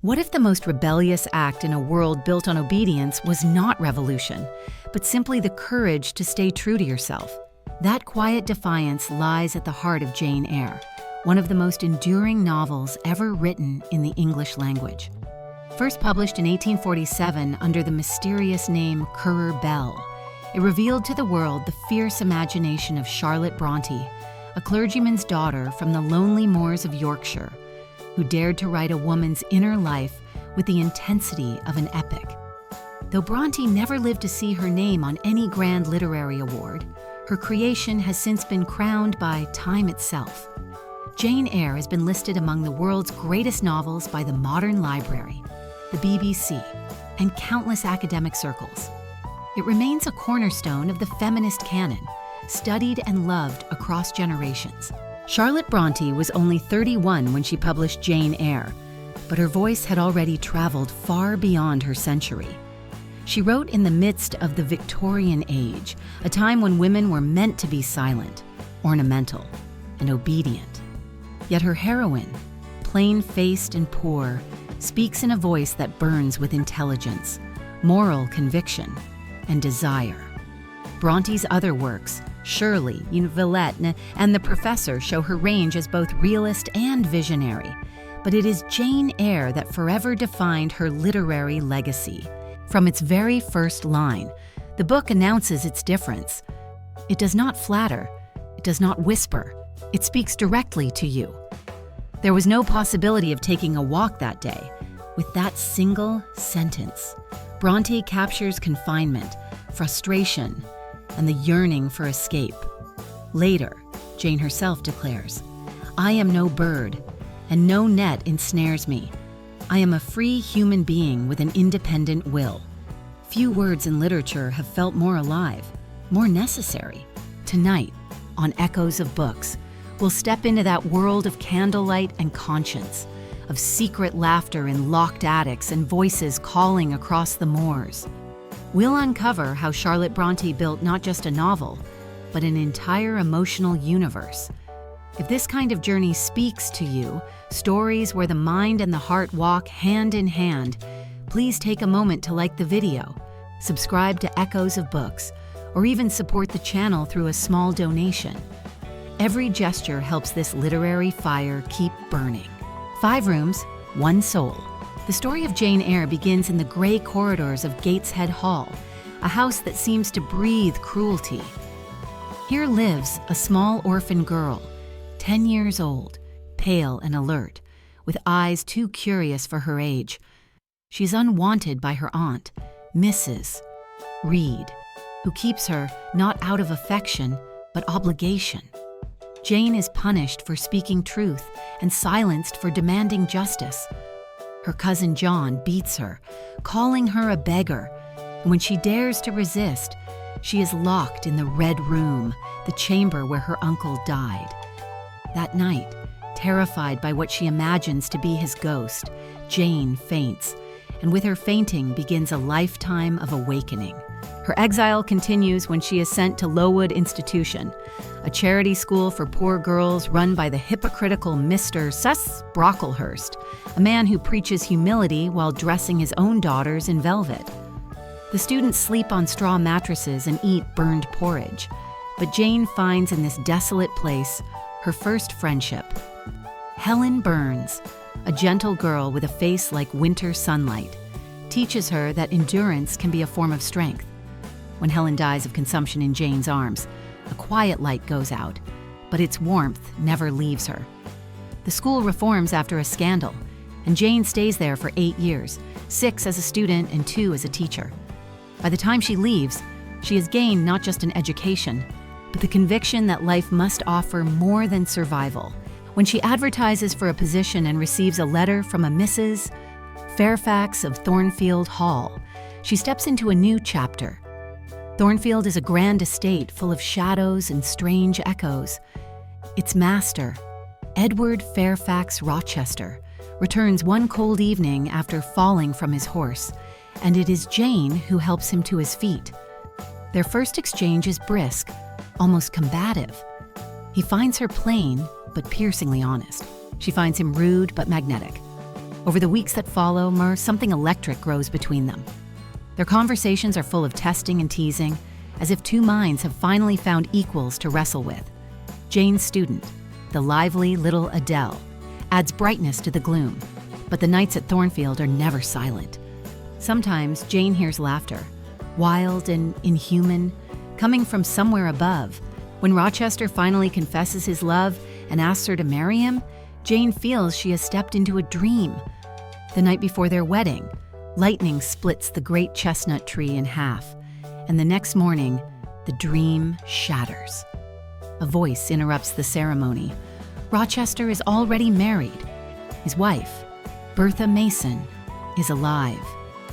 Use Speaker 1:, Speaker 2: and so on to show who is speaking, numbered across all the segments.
Speaker 1: What if the most rebellious act in a world built on obedience was not revolution, but simply the courage to stay true to yourself? That quiet defiance lies at the heart of Jane Eyre, one of the most enduring novels ever written in the English language. First published in 1847 under the mysterious name Currer Bell, it revealed to the world the fierce imagination of Charlotte Brontë, a clergyman's daughter from the lonely moors of Yorkshire, who dared to write a woman's inner life with the intensity of an epic. Though Brontë never lived to see her name on any grand literary award, her creation has since been crowned by time itself. Jane Eyre has been listed among the world's greatest novels by the Modern Library, the BBC, and countless academic circles. It remains a cornerstone of the feminist canon, studied and loved across generations. Charlotte Brontë was only 31 when she published Jane Eyre, but her voice had already traveled far beyond her century. She wrote in the midst of the Victorian age, a time when women were meant to be silent, ornamental, and obedient. Yet her heroine, plain-faced and poor, speaks in a voice that burns with intelligence, moral conviction, and desire. Bronte's other works, Shirley, Villette, and The Professor, show her range as both realist and visionary, but it is Jane Eyre that forever defined her literary legacy. From its very first line, the book announces its difference. It does not flatter, it does not whisper, it speaks directly to you. There was no possibility of taking a walk that day. With that single sentence, Brontë captures confinement, frustration, and the yearning for escape. Later, Jane herself declares, "I am no bird, and no net ensnares me. I am a free human being with an independent will." Few words in literature have felt more alive, more necessary. Tonight, on Echoes of Books, we'll step into that world of candlelight and conscience, of secret laughter in locked attics and voices calling across the moors. We'll uncover how Charlotte Brontë built not just a novel, but an entire emotional universe. If this kind of journey speaks to you, stories where the mind and the heart walk hand in hand, please take a moment to like the video, subscribe to Echoes of Books, or even support the channel through a small donation. Every gesture helps this literary fire keep burning. 5 rooms, 1 soul. The story of Jane Eyre begins in the gray corridors of Gateshead Hall, a house that seems to breathe cruelty. Here lives a small orphan girl, 10 years old, pale and alert, with eyes too curious for her age. She's unwanted by her aunt, Mrs. Reed, who keeps her not out of affection, but obligation. Jane is punished for speaking truth and silenced for demanding justice. Her cousin John beats her, calling her a beggar, and when she dares to resist, she is locked in the Red Room, the chamber where her uncle died. That night, terrified by what she imagines to be his ghost, Jane faints, and with her fainting begins a lifetime of awakening. Her exile continues when she is sent to Lowood Institution, a charity school for poor girls run by the hypocritical Mr. Sus Brocklehurst, a man who preaches humility while dressing his own daughters in velvet. The students sleep on straw mattresses and eat burned porridge, but Jane finds in this desolate place her first friendship. Helen Burns, a gentle girl with a face like winter sunlight, teaches her that endurance can be a form of strength. When Helen dies of consumption in Jane's arms, a quiet light goes out, but its warmth never leaves her. The school reforms after a scandal, and Jane stays there for 8 years, 6 as a student and 2 as a teacher. By the time she leaves, she has gained not just an education, but the conviction that life must offer more than survival. When she advertises for a position and receives a letter from a Mrs. Fairfax of Thornfield Hall, she steps into a new chapter. Thornfield is a grand estate full of shadows and strange echoes. Its master, Edward Fairfax Rochester, returns one cold evening after falling from his horse, and it is Jane who helps him to his feet. Their first exchange is brisk, almost combative. He finds her plain, but piercingly honest. She finds him rude, but magnetic. Over the weeks that follow, something electric grows between them. Their conversations are full of testing and teasing, as if two minds have finally found equals to wrestle with. Jane's student, the lively little Adele, adds brightness to the gloom, but the nights at Thornfield are never silent. Sometimes Jane hears laughter, wild and inhuman, coming from somewhere above. When Rochester finally confesses his love and asks her to marry him, Jane feels she has stepped into a dream. The night before their wedding, lightning splits the great chestnut tree in half, and the next morning, the dream shatters. A voice interrupts the ceremony. Rochester is already married. His wife, Bertha Mason, is alive,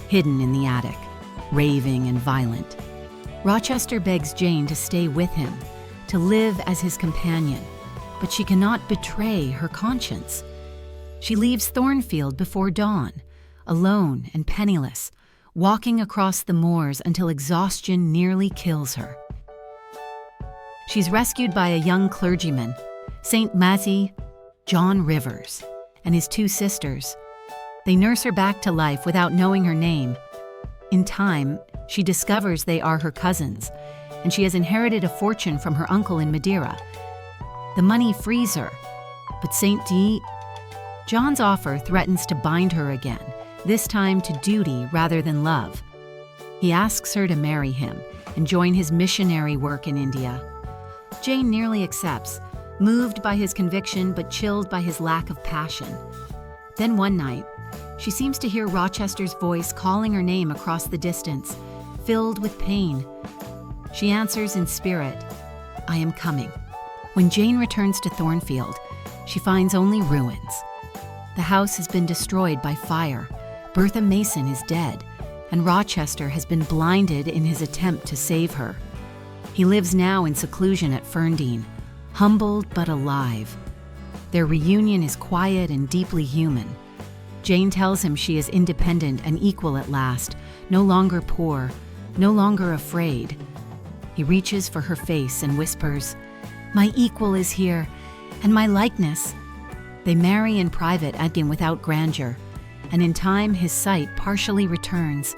Speaker 1: hidden in the attic, raving and violent. Rochester begs Jane to stay with him, to live as his companion, but she cannot betray her conscience. She leaves Thornfield before dawn, alone and penniless, walking across the moors until exhaustion nearly kills her. She's rescued by a young clergyman, St. Mazzy John Rivers, and his two sisters. They nurse her back to life without knowing her name. In time, she discovers they are her cousins, and she has inherited a fortune from her uncle in Madeira. The money frees her, but John's offer threatens to bind her again, this time to duty rather than love. He asks her to marry him and join his missionary work in India. Jane nearly accepts, moved by his conviction but chilled by his lack of passion. Then one night, she seems to hear Rochester's voice calling her name across the distance, filled with pain. She answers in spirit, "I am coming." When Jane returns to Thornfield, she finds only ruins. The house has been destroyed by fire, Bertha Mason is dead, and Rochester has been blinded in his attempt to save her. He lives now in seclusion at Ferndean, humbled but alive. Their reunion is quiet and deeply human. Jane tells him she is independent and equal at last, no longer poor, no longer afraid. He reaches for her face and whispers, "My equal is here, and my likeness." They marry in private and without grandeur, and in time his sight partially returns.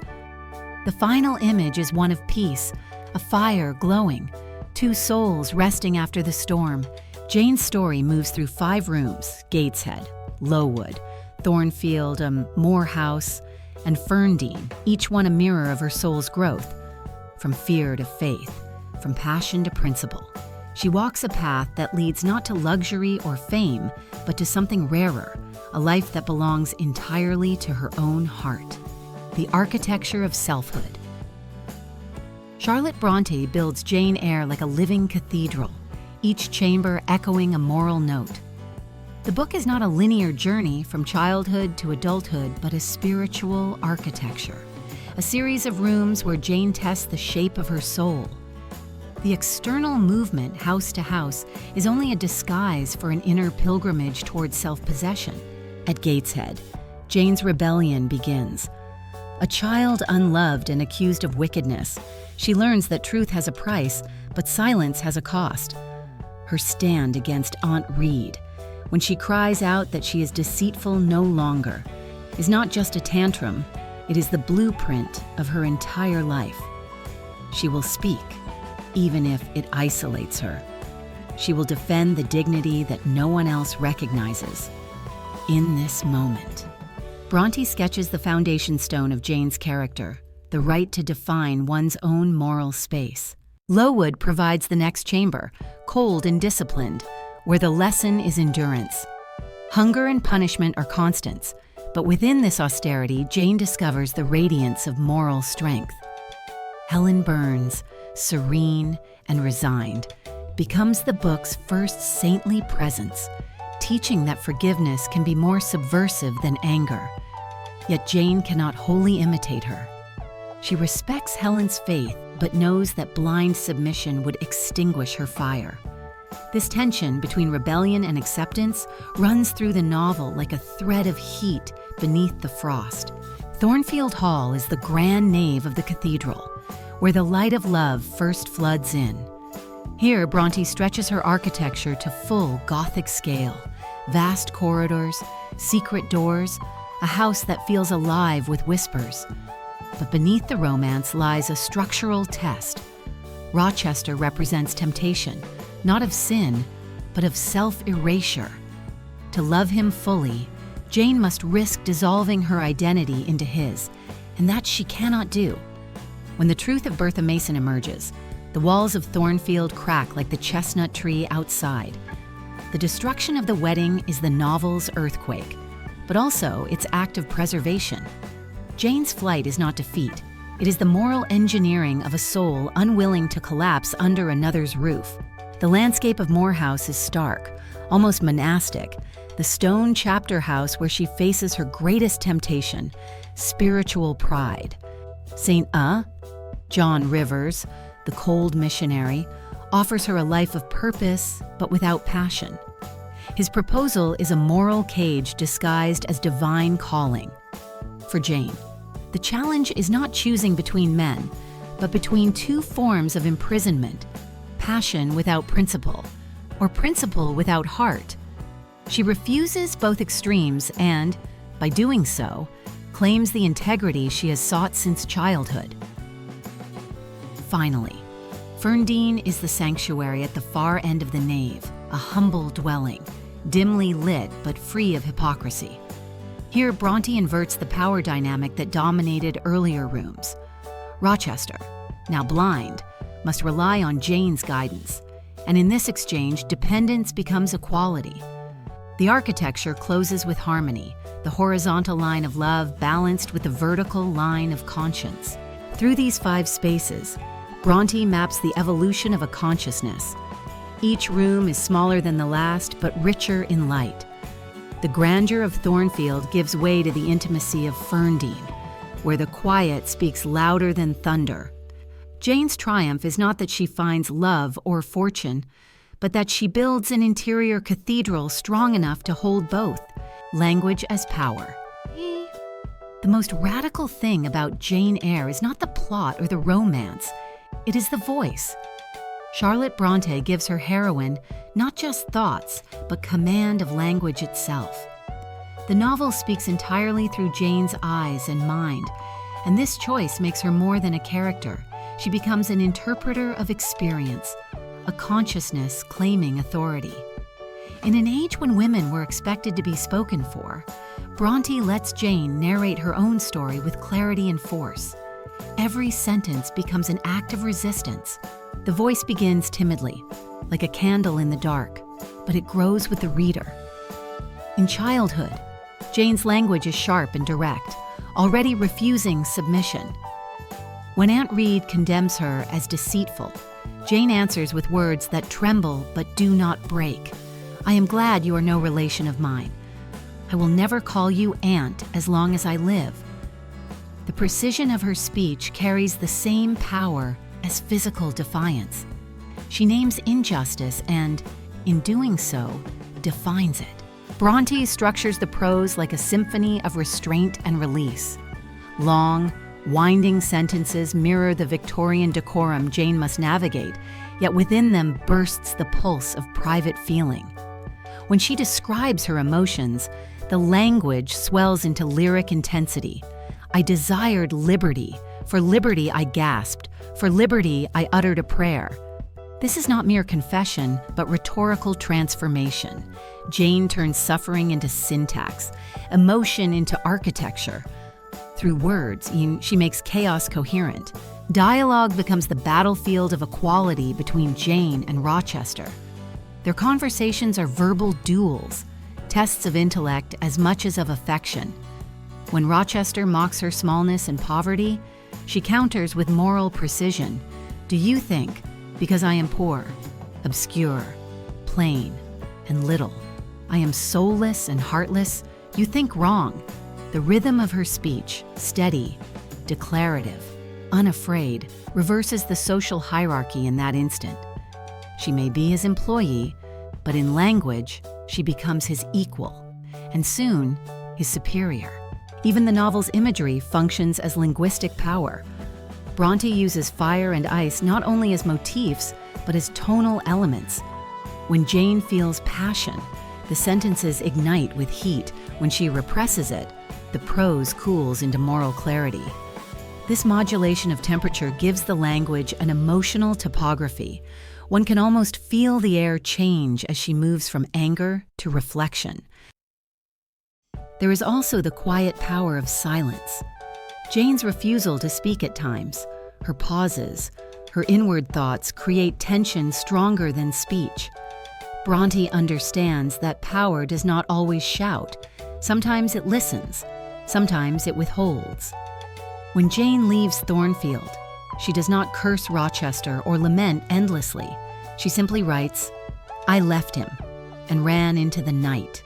Speaker 1: The final image is one of peace, a fire glowing, two souls resting after the storm. Jane's story moves through 5 rooms: Gateshead, Lowood, Thornfield, Moor House, and Ferndean, each one a mirror of her soul's growth. From fear to faith, from passion to principle, she walks a path that leads not to luxury or fame, but to something rarer, a life that belongs entirely to her own heart. The Architecture of Selfhood. Charlotte Brontë builds Jane Eyre like a living cathedral, each chamber echoing a moral note. The book is not a linear journey from childhood to adulthood, but a spiritual architecture, a series of rooms where Jane tests the shape of her soul. The external movement, house to house, is only a disguise for an inner pilgrimage towards self-possession. At Gateshead, Jane's rebellion begins. A child unloved and accused of wickedness, she learns that truth has a price, but silence has a cost. Her stand against Aunt Reed, when she cries out that she is deceitful no longer, is not just a tantrum, it is the blueprint of her entire life. She will speak, even if it isolates her. She will defend the dignity that no one else recognizes. In this moment, Brontë sketches the foundation stone of Jane's character, the right to define one's own moral space. Lowood provides the next chamber, cold and disciplined, where the lesson is endurance. Hunger and punishment are constants, but within this austerity, Jane discovers the radiance of moral strength. Helen Burns, serene and resigned, becomes the book's first saintly presence, teaching that forgiveness can be more subversive than anger. Yet Jane cannot wholly imitate her. She respects Helen's faith, but knows that blind submission would extinguish her fire. This tension between rebellion and acceptance runs through the novel like a thread of heat beneath the frost. Thornfield Hall is the grand nave of the cathedral, where the light of love first floods in. Here, Brontë stretches her architecture to full Gothic scale, vast corridors, secret doors, a house that feels alive with whispers. But beneath the romance lies a structural test. Rochester represents temptation, not of sin, but of self-erasure. To love him fully, Jane must risk dissolving her identity into his, and that she cannot do. When the truth of Bertha Mason emerges, the walls of Thornfield crack like the chestnut tree outside. The destruction of the wedding is the novel's earthquake, but also its act of preservation. Jane's flight is not defeat. It is the moral engineering of a soul unwilling to collapse under another's roof. The landscape of Moor House is stark, almost monastic, the stone chapter house where she faces her greatest temptation, spiritual pride. St. John Rivers, the cold missionary, offers her a life of purpose, but without passion. His proposal is a moral cage disguised as divine calling. For Jane, the challenge is not choosing between men, but between two forms of imprisonment: passion without principle, or principle without heart. She refuses both extremes and, by doing so, claims the integrity she has sought since childhood. Finally, Ferndean is the sanctuary at the far end of the nave, a humble dwelling, dimly lit but free of hypocrisy. Here, Brontë inverts the power dynamic that dominated earlier rooms. Rochester, now blind, must rely on Jane's guidance, and in this exchange, dependence becomes equality. The architecture closes with harmony, the horizontal line of love balanced with the vertical line of conscience. Through these 5 spaces, Brontë maps the evolution of a consciousness. Each room is smaller than the last, but richer in light. The grandeur of Thornfield gives way to the intimacy of Ferndean, where the quiet speaks louder than thunder. Jane's triumph is not that she finds love or fortune, but that she builds an interior cathedral strong enough to hold both, language as power. The most radical thing about Jane Eyre is not the plot or the romance, it is the voice. Charlotte Brontë gives her heroine not just thoughts, but command of language itself. The novel speaks entirely through Jane's eyes and mind, and this choice makes her more than a character. She becomes an interpreter of experience, a consciousness claiming authority. In an age when women were expected to be spoken for, Brontë lets Jane narrate her own story with clarity and force. Every sentence becomes an act of resistance. The voice begins timidly, like a candle in the dark, but it grows with the reader. In childhood, Jane's language is sharp and direct, already refusing submission. When Aunt Reed condemns her as deceitful, Jane answers with words that tremble but do not break. I am glad you are no relation of mine. I will never call you aunt as long as I live. The precision of her speech carries the same power as physical defiance. She names injustice and, in doing so, defines it. Brontë structures the prose like a symphony of restraint and release. Long, winding sentences mirror the Victorian decorum Jane must navigate, yet within them bursts the pulse of private feeling. When she describes her emotions, the language swells into lyric intensity. I desired liberty. For liberty I gasped. For liberty I uttered a prayer. This is not mere confession, but rhetorical transformation. Jane turns suffering into syntax, emotion into architecture. Through words, she makes chaos coherent. Dialogue becomes the battlefield of equality between Jane and Rochester. Their conversations are verbal duels, tests of intellect as much as of affection. When Rochester mocks her smallness and poverty, she counters with moral precision. Do you think, because I am poor, obscure, plain, and little, I am soulless and heartless? You think wrong. The rhythm of her speech, steady, declarative, unafraid, reverses the social hierarchy in that instant. She may be his employee, but in language, she becomes his equal, and soon, his superior. Even the novel's imagery functions as linguistic power. Brontë uses fire and ice not only as motifs, but as tonal elements. When Jane feels passion, the sentences ignite with heat. When she represses it, The prose cools into moral clarity. This modulation of temperature gives the language an emotional topography. One can almost feel the air change as she moves from anger to reflection. There is also the quiet power of silence. Jane's refusal to speak at times, her pauses, her inward thoughts create tension stronger than speech. Brontë understands that power does not always shout. Sometimes it listens, sometimes it withholds. When Jane leaves Thornfield, she does not curse Rochester or lament endlessly. She simply writes, "I left him and ran into the night."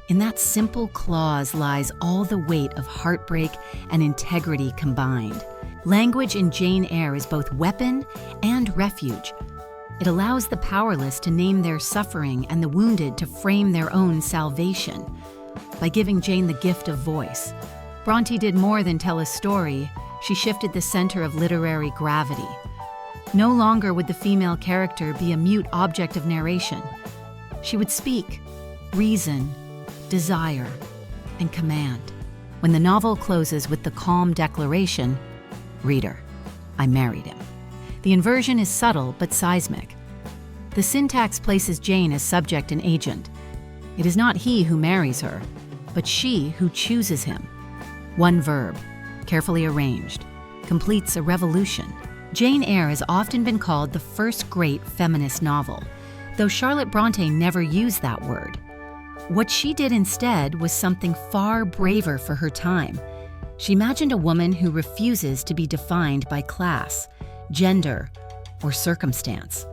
Speaker 1: In that simple clause lies all the weight of heartbreak and integrity combined. Language in Jane Eyre is both weapon and refuge. It allows the powerless to name their suffering and the wounded to frame their own salvation. By giving Jane the gift of voice, Brontë did more than tell a story. She shifted the center of literary gravity. No longer would the female character be a mute object of narration. She would speak, reason, desire, and command. When the novel closes with the calm declaration, "Reader, I married him," the inversion is subtle but seismic. The syntax places Jane as subject and agent. It is not he who marries her, but she who chooses him. One verb, carefully arranged, completes a revolution. Jane Eyre has often been called the first great feminist novel, though Charlotte Brontë never used that word. What she did instead was something far braver for her time. She imagined a woman who refuses to be defined by class, gender, or circumstance.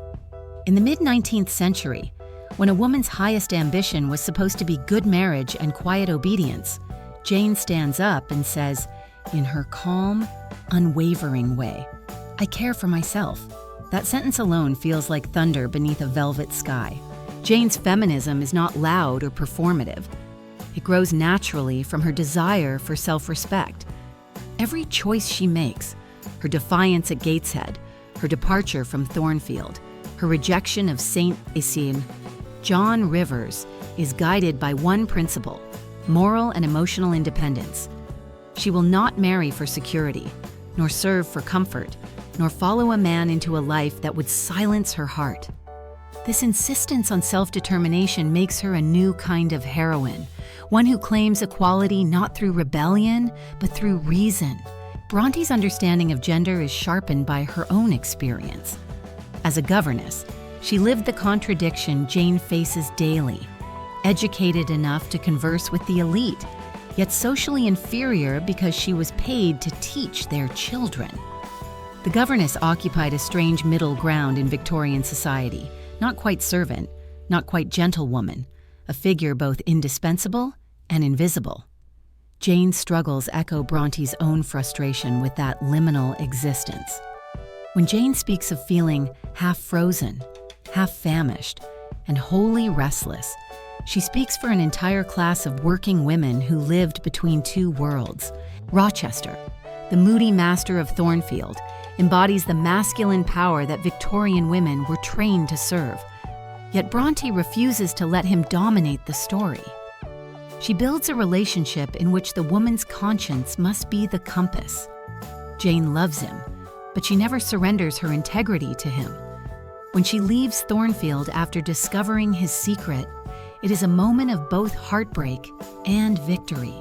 Speaker 1: In the mid-19th century, when a woman's highest ambition was supposed to be good marriage and quiet obedience, Jane stands up and says, in her calm, unwavering way, "I care for myself." That sentence alone feels like thunder beneath a velvet sky. Jane's feminism is not loud or performative. It grows naturally from her desire for self-respect. Every choice she makes, her defiance at Gateshead, her departure from Thornfield, her rejection of St. Etienne, John Rivers, is guided by one principle: moral and emotional independence. She will not marry for security, nor serve for comfort, nor follow a man into a life that would silence her heart. This insistence on self-determination makes her a new kind of heroine, one who claims equality not through rebellion, but through reason. Bronte's understanding of gender is sharpened by her own experience. As a governess, she lived the contradiction Jane faces daily. Educated enough to converse with the elite, yet socially inferior because she was paid to teach their children. The governess occupied a strange middle ground in Victorian society. Not quite servant, not quite gentlewoman, a figure both indispensable and invisible. Jane's struggles echo Bronte's own frustration with that liminal existence. When Jane speaks of feeling half frozen, half famished, and wholly restless, she speaks for an entire class of working women who lived between two worlds. Rochester, the moody master of Thornfield, embodies the masculine power that Victorian women were trained to serve. Yet Brontë refuses to let him dominate the story. She builds a relationship in which the woman's conscience must be the compass. Jane loves him, but she never surrenders her integrity to him. When she leaves Thornfield after discovering his secret, it is a moment of both heartbreak and victory.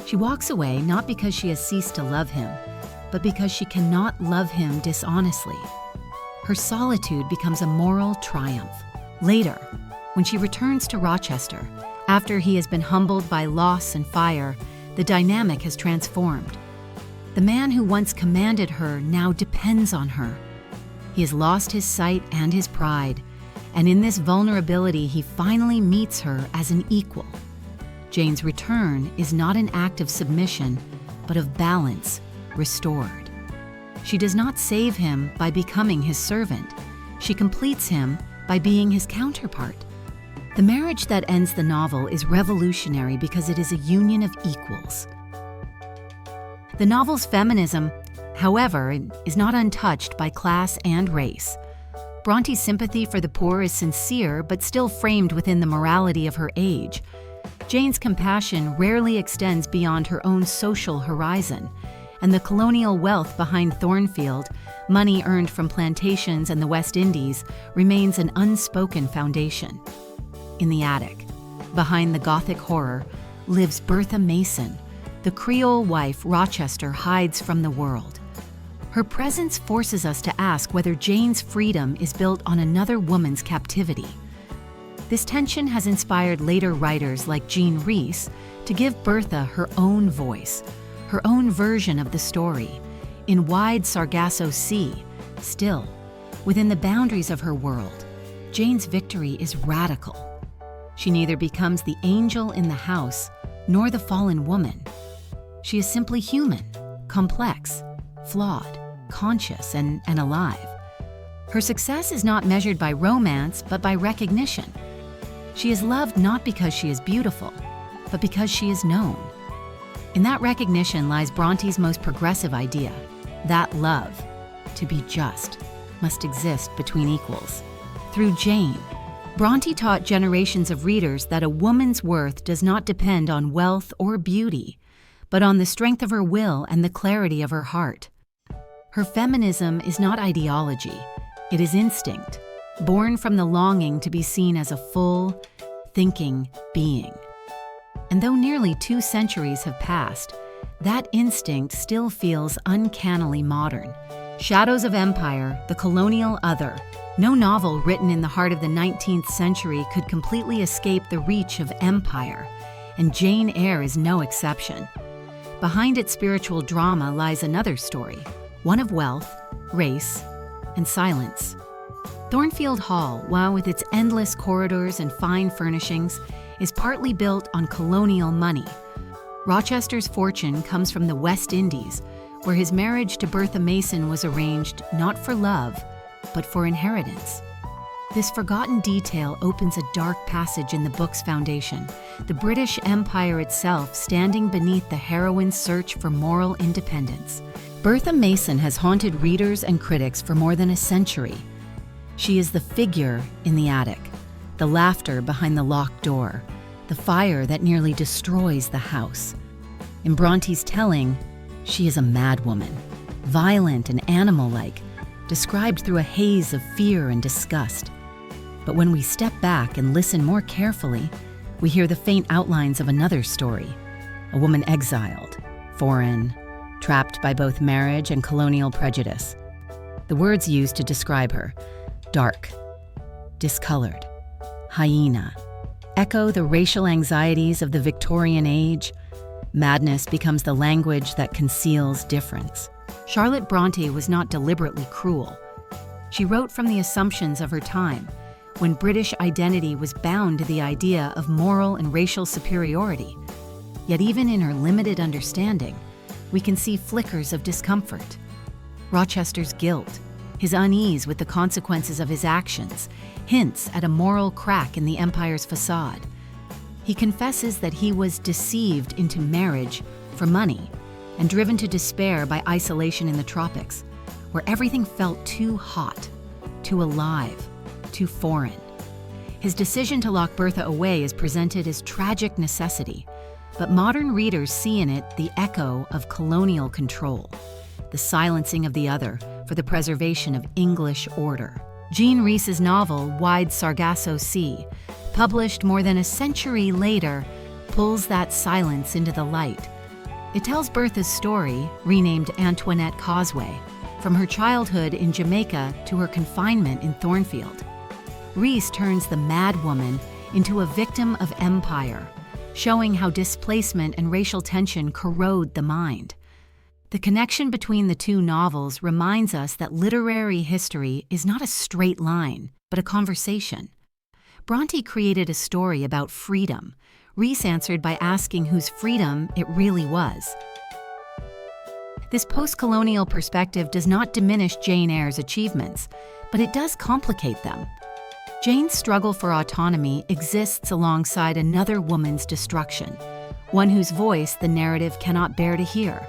Speaker 1: She walks away not because she has ceased to love him, but because she cannot love him dishonestly. Her solitude becomes a moral triumph. Later, when she returns to Rochester, after he has been humbled by loss and fire, the dynamic has transformed. The man who once commanded her now depends on her. He has lost his sight and his pride, and in this vulnerability he finally meets her as an equal. Jane's return is not an act of submission, but of balance restored. She does not save him by becoming his servant. She completes him by being his counterpart. The marriage that ends the novel is revolutionary because it is a union of equals. The novel's feminism, however, is not untouched by class and race. Bronte's sympathy for the poor is sincere but still framed within the morality of her age. Jane's compassion rarely extends beyond her own social horizon, and the colonial wealth behind Thornfield, money earned from plantations and the West Indies, remains an unspoken foundation. In the attic, behind the Gothic horror, lives Bertha Mason, the Creole wife Rochester hides from the world. Her presence forces us to ask whether Jane's freedom is built on another woman's captivity. This tension has inspired later writers like Jean Rhys to give Bertha her own voice, her own version of the story. In wide Sargasso Sea, still, within the boundaries of her world, Jane's victory is radical. She neither becomes the angel in the house nor the fallen woman. She is simply human, complex, flawed, conscious, and alive. Her success is not measured by romance, but by recognition. She is loved not because she is beautiful, but because she is known. In that recognition lies Bronte's most progressive idea, that love, to be just, must exist between equals. Through Jane, Brontë taught generations of readers that a woman's worth does not depend on wealth or beauty, but on the strength of her will and the clarity of her heart. Her feminism is not ideology, it is instinct, born from the longing to be seen as a full, thinking being. And though nearly 2 centuries have passed, that instinct still feels uncannily modern. Shadows of Empire, The Colonial Other. No novel written in the heart of the 19th century could completely escape the reach of empire, and Jane Eyre is no exception. Behind its spiritual drama lies another story, one of wealth, race, and silence. Thornfield Hall, while with its endless corridors and fine furnishings, is partly built on colonial money. Rochester's fortune comes from the West Indies, where his marriage to Bertha Mason was arranged not for love, but for inheritance. This forgotten detail opens a dark passage in the book's foundation, the British Empire itself standing beneath the heroine's search for moral independence. Bertha Mason has haunted readers and critics for more than a century. She is the figure in the attic, the laughter behind the locked door, the fire that nearly destroys the house. In Bronte's telling, she is a madwoman, violent and animal-like, described through a haze of fear and disgust. But when we step back and listen more carefully, we hear the faint outlines of another story, a woman exiled, foreign, trapped by both marriage and colonial prejudice. The words used to describe her, dark, discolored, hyena, echo the racial anxieties of the Victorian age. Madness becomes the language that conceals difference. Charlotte Brontë was not deliberately cruel. She wrote from the assumptions of her time, when British identity was bound to the idea of moral and racial superiority. Yet even in her limited understanding, we can see flickers of discomfort. Rochester's guilt, his unease with the consequences of his actions, hints at a moral crack in the empire's facade. He confesses that he was deceived into marriage for money and driven to despair by isolation in the tropics, where everything felt too hot, too alive, too foreign. His decision to lock Bertha away is presented as tragic necessity, but modern readers see in it the echo of colonial control, the silencing of the other for the preservation of English order. Jean Rhys's novel, Wide Sargasso Sea, published more than a century later, pulls that silence into the light. It tells Bertha's story, renamed Antoinette Causeway, from her childhood in Jamaica to her confinement in Thornfield. Rhys turns the mad woman into a victim of empire, showing how displacement and racial tension corrode the mind. The connection between the 2 novels reminds us that literary history is not a straight line, but a conversation. Brontë created a story about freedom. Rhys answered by asking whose freedom it really was. This post-colonial perspective does not diminish Jane Eyre's achievements, but it does complicate them. Jane's struggle for autonomy exists alongside another woman's destruction, one whose voice the narrative cannot bear to hear.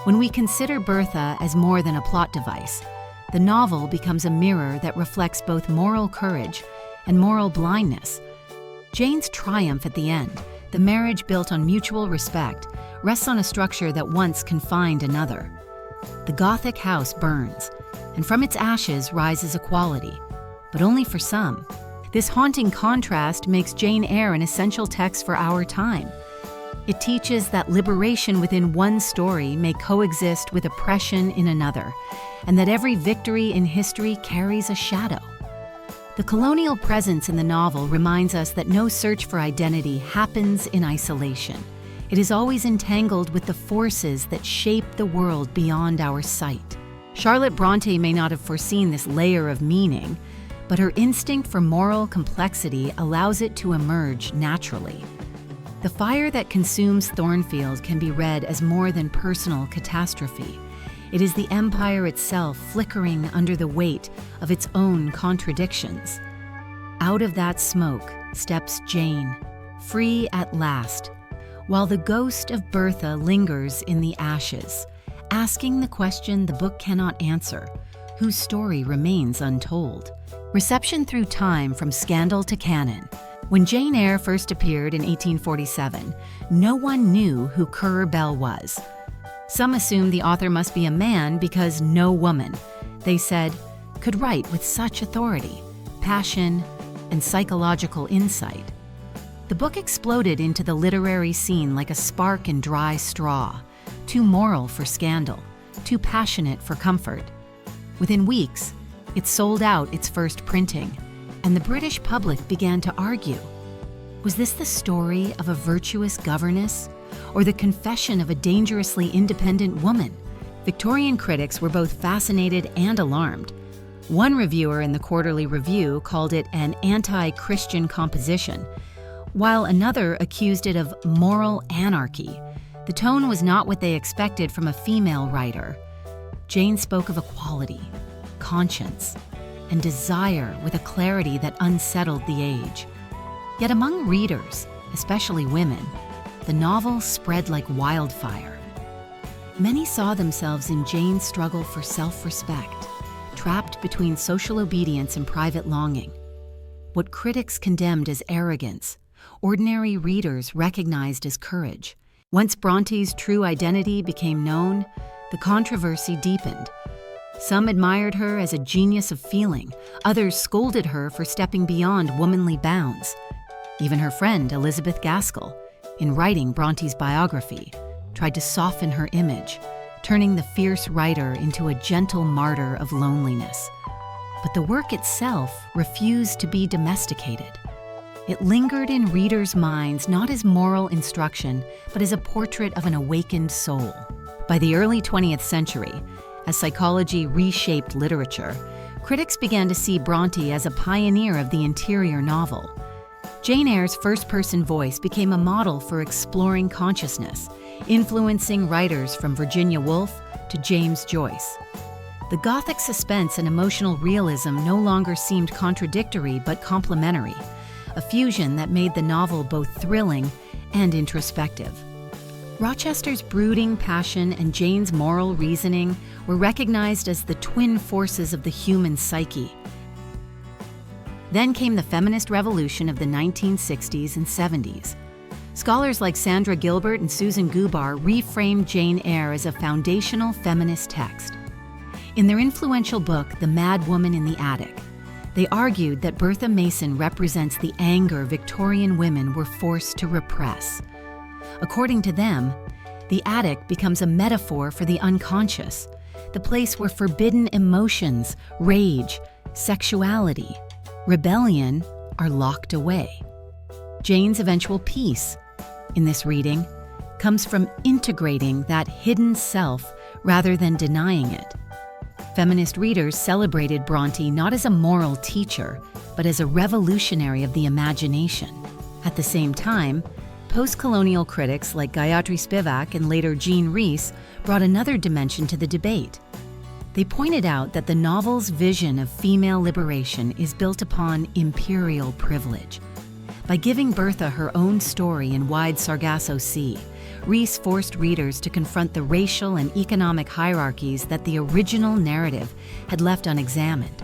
Speaker 1: When we consider Bertha as more than a plot device, the novel becomes a mirror that reflects both moral courage and moral blindness. Jane's triumph at the end, The marriage built on mutual respect rests on a structure that once confined another. The Gothic house burns, and from its ashes rises equality, but only for some. This haunting contrast makes Jane Eyre an essential text for our time. It teaches that liberation within one story may coexist with oppression in another, and that every victory in history carries a shadow. The colonial presence in the novel reminds us that no search for identity happens in isolation. It is always entangled with the forces that shape the world beyond our sight. Charlotte Brontë may not have foreseen this layer of meaning, but her instinct for moral complexity allows it to emerge naturally. The fire that consumes Thornfield can be read as more than personal catastrophe. It is the empire itself flickering under the weight of its own contradictions. Out of that smoke steps Jane, free at last, while the ghost of Bertha lingers in the ashes, asking the question the book cannot answer, whose story remains untold. Reception through time from scandal to canon. When Jane Eyre first appeared in 1847, no one knew who Currer Bell was. Some assumed the author must be a man because no woman, they said, could write with such authority, passion, and psychological insight. The book exploded into the literary scene like a spark in dry straw, too moral for scandal, too passionate for comfort. Within weeks, it sold out its first printing, and the British public began to argue. Was this the story of a virtuous governess, or the confession of a dangerously independent woman? Victorian critics were both fascinated and alarmed. One reviewer in the Quarterly Review called it an anti-Christian composition, while another accused it of moral anarchy. The tone was not what they expected from a female writer. Jane spoke of equality, conscience, and desire with a clarity that unsettled the age. Yet among readers, especially women, the novel spread like wildfire. Many saw themselves in Jane's struggle for self-respect, trapped between social obedience and private longing. What critics condemned as arrogance, ordinary readers recognized as courage. Once Bronte's true identity became known, the controversy deepened. Some admired her as a genius of feeling, others scolded her for stepping beyond womanly bounds. Even her friend Elizabeth Gaskell, in writing Bronte's biography, tried to soften her image, turning the fierce writer into a gentle martyr of loneliness. But the work itself refused to be domesticated. It lingered in readers' minds not as moral instruction, but as a portrait of an awakened soul. By the early 20th century, as psychology reshaped literature, critics began to see Brontë as a pioneer of the interior novel. Jane Eyre's first-person voice became a model for exploring consciousness, influencing writers from Virginia Woolf to James Joyce. The Gothic suspense and emotional realism no longer seemed contradictory but complementary, a fusion that made the novel both thrilling and introspective. Rochester's brooding passion and Jane's moral reasoning were recognized as the twin forces of the human psyche. Then came the feminist revolution of the 1960s and 70s. Scholars like Sandra Gilbert and Susan Gubar reframed Jane Eyre as a foundational feminist text. In their influential book, The Mad Woman in the Attic, they argued that Bertha Mason represents the anger Victorian women were forced to repress. According to them, the attic becomes a metaphor for the unconscious, the place where forbidden emotions, rage, sexuality, rebellion are locked away. Jane's eventual peace, in this reading, comes from integrating that hidden self rather than denying it. Feminist readers celebrated Brontë not as a moral teacher, but as a revolutionary of the imagination. At the same time, post-colonial critics like Gayatri Spivak and later Jean Rhys brought another dimension to the debate. They pointed out that the novel's vision of female liberation is built upon imperial privilege. By giving Bertha her own story in wide Sargasso Sea, Rhys forced readers to confront the racial and economic hierarchies that the original narrative had left unexamined.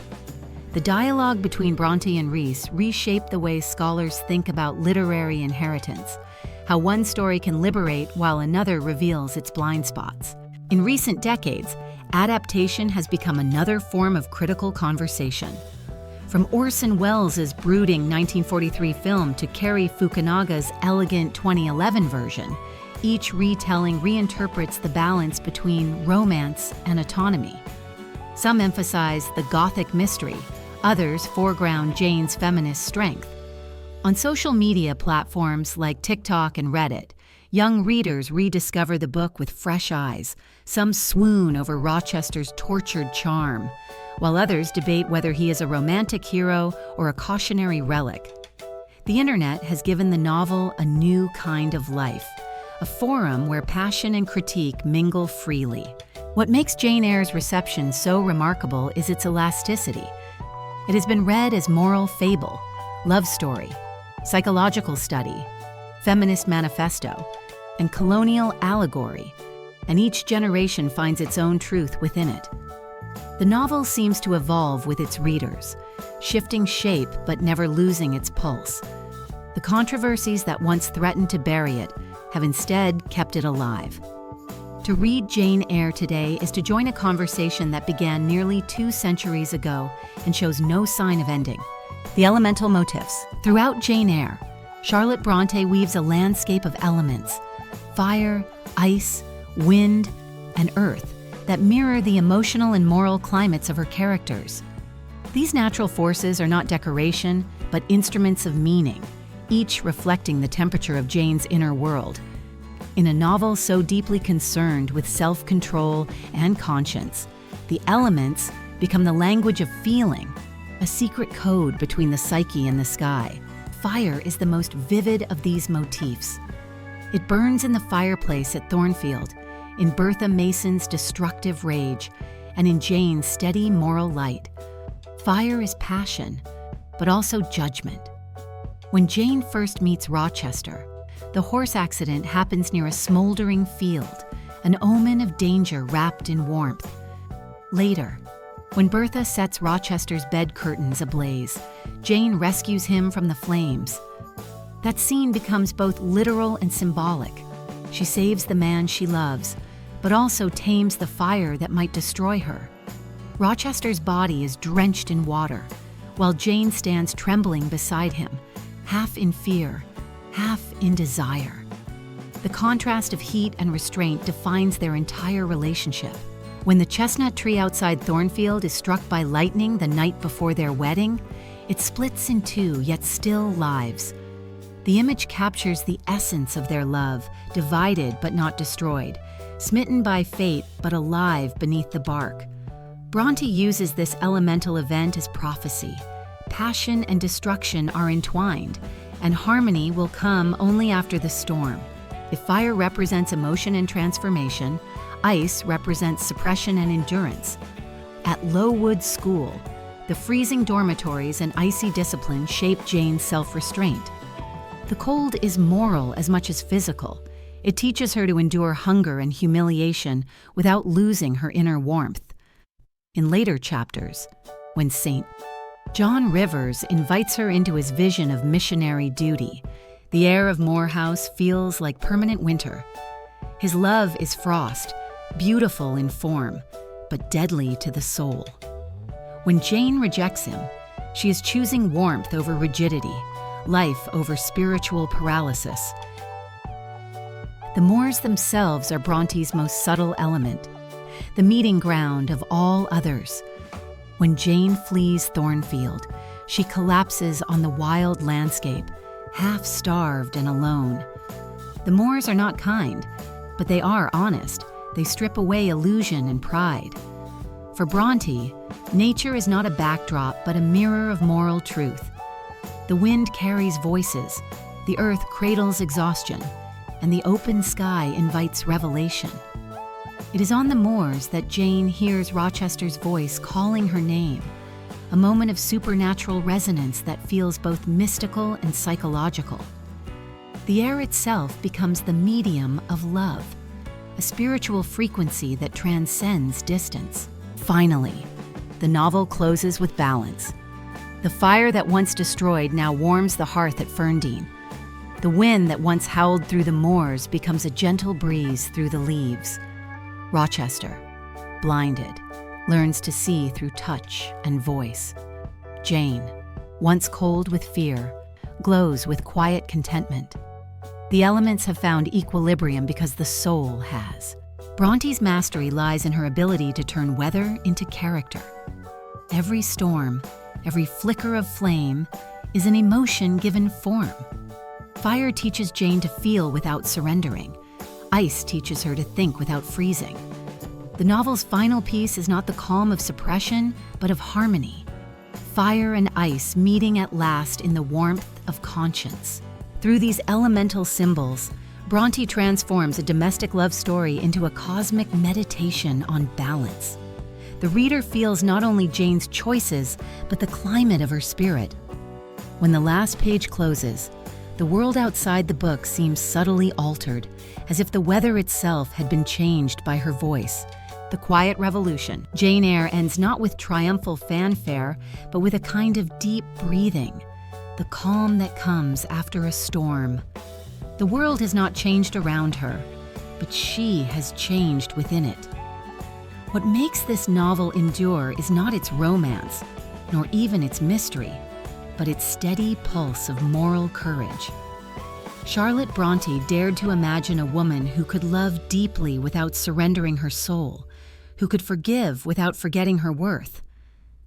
Speaker 1: The dialogue between Brontë and Rhys reshaped the way scholars think about literary inheritance, how one story can liberate while another reveals its blind spots. In recent decades, adaptation has become another form of critical conversation. From Orson Welles' brooding 1943 film to Cary Fukunaga's elegant 2011 version, each retelling reinterprets the balance between romance and autonomy. Some emphasize the Gothic mystery, others foreground Jane's feminist strength. On social media platforms like TikTok and Reddit, young readers rediscover the book with fresh eyes. Some swoon over Rochester's tortured charm, while others debate whether he is a romantic hero or a cautionary relic. The internet has given the novel a new kind of life, a forum where passion and critique mingle freely. What makes Jane Eyre's reception so remarkable is its elasticity. It has been read as moral fable, love story, psychological study, feminist manifesto, and colonial allegory, and each generation finds its own truth within it. The novel seems to evolve with its readers, shifting shape but never losing its pulse. The controversies that once threatened to bury it have instead kept it alive. To read Jane Eyre today is to join a conversation that began nearly 2 centuries ago and shows no sign of ending. The elemental motifs. Throughout Jane Eyre, Charlotte Brontë weaves a landscape of elements: fire, ice, wind, and earth that mirror the emotional and moral climates of her characters. These natural forces are not decoration, but instruments of meaning, each reflecting the temperature of Jane's inner world. In a novel so deeply concerned with self-control and conscience, the elements become the language of feeling, a secret code between the psyche and the sky. Fire is the most vivid of these motifs. It burns in the fireplace at Thornfield, in Bertha Mason's destructive rage, and in Jane's steady moral light. Fire is passion, but also judgment. When Jane first meets Rochester, the horse accident happens near a smoldering field, an omen of danger wrapped in warmth. Later, when Bertha sets Rochester's bed curtains ablaze, Jane rescues him from the flames. That scene becomes both literal and symbolic. She saves the man she loves, but also tames the fire that might destroy her. Rochester's body is drenched in water, while Jane stands trembling beside him, half in fear, half in desire. The contrast of heat and restraint defines their entire relationship. When the chestnut tree outside Thornfield is struck by lightning the night before their wedding, it splits in two, yet still lives. The image captures the essence of their love, divided but not destroyed, smitten by fate but alive beneath the bark. Brontë uses this elemental event as prophecy. Passion and destruction are entwined, and harmony will come only after the storm. If fire represents emotion and transformation, ice represents suppression and endurance. At Lowood School, the freezing dormitories and icy discipline shape Jane's self-restraint. The cold is moral as much as physical. It teaches her to endure hunger and humiliation without losing her inner warmth. In later chapters, when St. John Rivers invites her into his vision of missionary duty, the air of Moor House feels like permanent winter. His love is frost, beautiful in form, but deadly to the soul. When Jane rejects him, she is choosing warmth over rigidity, life over spiritual paralysis. The moors themselves are Brontë's most subtle element, the meeting ground of all others. When Jane flees Thornfield, she collapses on the wild landscape, half-starved and alone. The moors are not kind, but they are honest. They strip away illusion and pride. For Brontë, nature is not a backdrop but a mirror of moral truth. The wind carries voices, the earth cradles exhaustion, and the open sky invites revelation. It is on the moors that Jane hears Rochester's voice calling her name, a moment of supernatural resonance that feels both mystical and psychological. The air itself becomes the medium of love, a spiritual frequency that transcends distance. Finally, the novel closes with balance. The fire that once destroyed now warms the hearth at Ferndean. The wind that once howled through the moors becomes a gentle breeze through the leaves. Rochester, blinded, learns to see through touch and voice. Jane, once cold with fear, glows with quiet contentment. The elements have found equilibrium because the soul has. Bronte's mastery lies in her ability to turn weather into character. Every storm, every flicker of flame, is an emotion given form. Fire teaches Jane to feel without surrendering. Ice teaches her to think without freezing. The novel's final piece is not the calm of suppression, but of harmony. Fire and ice meeting at last in the warmth of conscience. Through these elemental symbols, Brontë transforms a domestic love story into a cosmic meditation on balance. The reader feels not only Jane's choices, but the climate of her spirit. When the last page closes, the world outside the book seems subtly altered, as if the weather itself had been changed by her voice. The Quiet Revolution. Jane Eyre ends not with triumphal fanfare, but with a kind of deep breathing, the calm that comes after a storm. The world has not changed around her, but she has changed within it. What makes this novel endure is not its romance, nor even its mystery, but its steady pulse of moral courage. Charlotte Brontë dared to imagine a woman who could love deeply without surrendering her soul, who could forgive without forgetting her worth.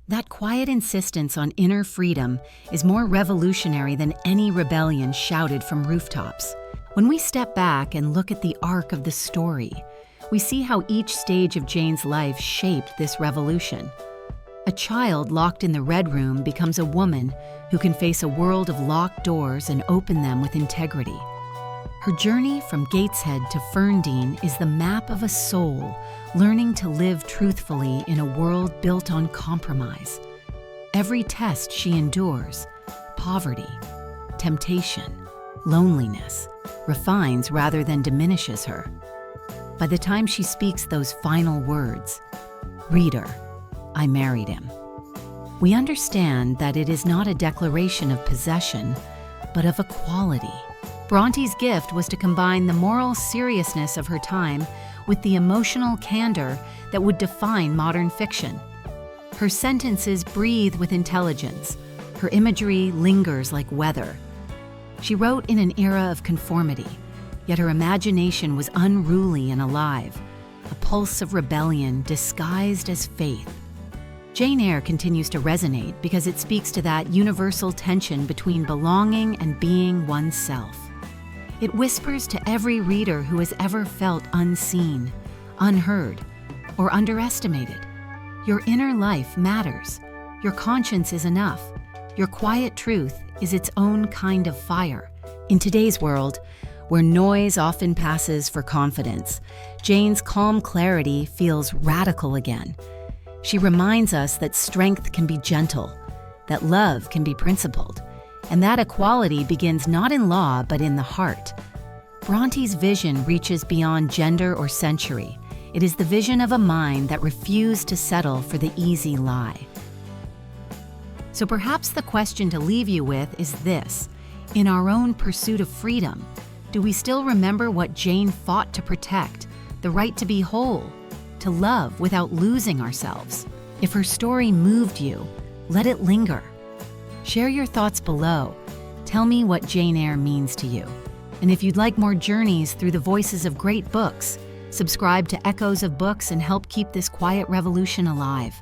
Speaker 1: That quiet insistence on inner freedom is more revolutionary than any rebellion shouted from rooftops. When we step back and look at the arc of the story, we see how each stage of Jane's life shaped this revolution. A child locked in the Red Room becomes a woman who can face a world of locked doors and open them with integrity. Her journey from Gateshead to Ferndean is the map of a soul learning to live truthfully in a world built on compromise. Every test she endures, poverty, temptation, loneliness, refines rather than diminishes her. By the time she speaks those final words, "Reader, I married him," we understand that it is not a declaration of possession, but of equality. Bronte's gift was to combine the moral seriousness of her time with the emotional candor that would define modern fiction. Her sentences breathe with intelligence. Her imagery lingers like weather. She wrote in an era of conformity, yet her imagination was unruly and alive, a pulse of rebellion disguised as faith. Jane Eyre continues to resonate because it speaks to that universal tension between belonging and being oneself. It whispers to every reader who has ever felt unseen, unheard, or underestimated. Your inner life matters. Your conscience is enough. Your quiet truth is its own kind of fire. In today's world, where noise often passes for confidence, Jane's calm clarity feels radical again. She reminds us that strength can be gentle, that love can be principled, and that equality begins not in law but in the heart. Bronte's vision reaches beyond gender or century. It is the vision of a mind that refused to settle for the easy lie. So perhaps the question to leave you with is this: in our own pursuit of freedom, do we still remember what Jane fought to protect, the right to be whole, to love without losing ourselves? If her story moved you, let it linger. Share your thoughts below. Tell me what Jane Eyre means to you. And if you'd like more journeys through the voices of great books, subscribe to Echoes of Books and help keep this quiet revolution alive.